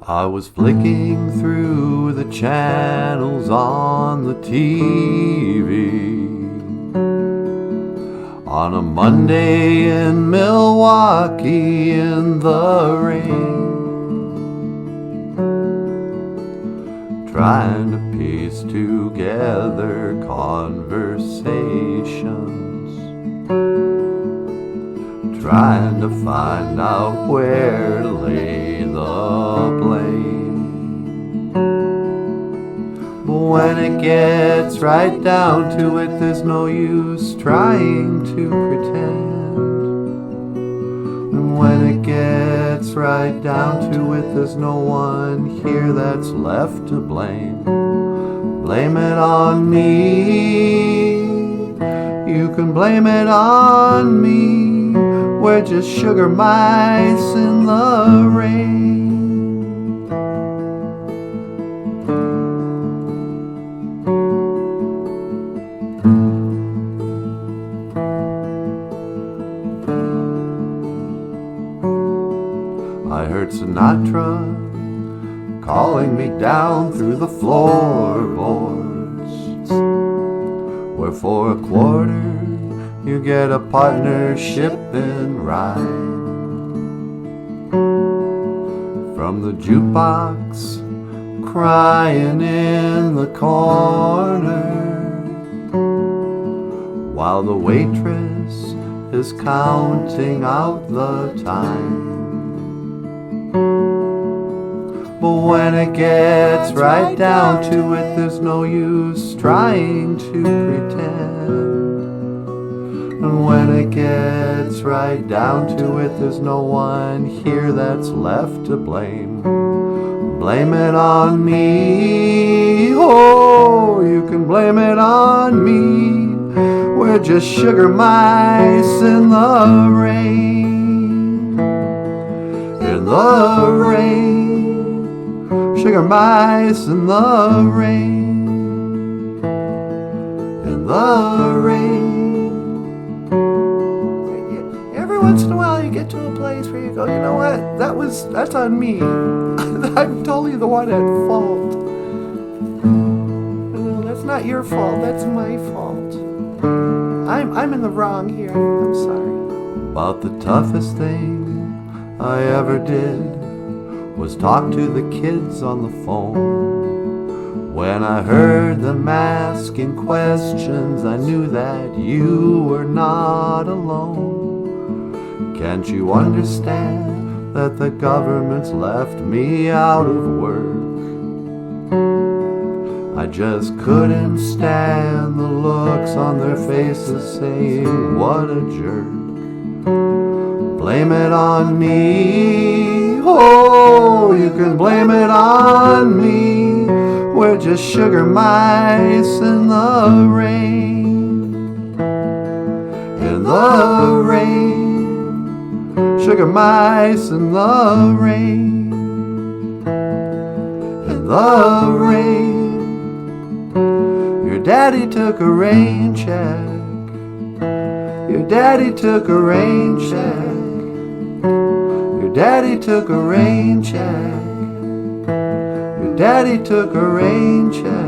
I was flicking through the channels on the TV on a Monday in Milwaukee in the rain, trying to piece together conversations, trying to find out where to lay the blame. But when it gets right down to it, there's no use trying to pretend. And when it gets right down to it, there's no one here that's left to blame. Blame it on me, you can blame it on me. We're just sugar mice in the rain. I heard Sinatra calling me down through the floorboards, where for a quarter you get a partnership in ride. From the jukebox crying in the corner, while the waitress is counting out the time. But when it gets right down to it, there's no use trying to pretend. And when it gets right down to it, there's no one here that's left to blame. Blame it on me, oh, you can blame it on me. We're just sugar mice in the rain. In the rain, sugar mice in the rain. In the rain. Every once in a while you get to a place where you go, you know what, that's on me. I'm totally the one at fault. No, that's not your fault, that's my fault. I'm in the wrong here, I'm sorry. About the toughest thing I ever did was talk to the kids on the phone. When I heard them asking questions, I knew that you were not alone. Can't you understand that the government's left me out of work? I just couldn't stand the looks on their faces saying, what a jerk. Blame it on me, oh, you can blame it on me. We're just sugar mice in the rain. In the rain, sugar mice in the rain. In the rain. Your daddy took a rain check. Your daddy took a rain check. Your daddy took a rain check. Your daddy took a rain check.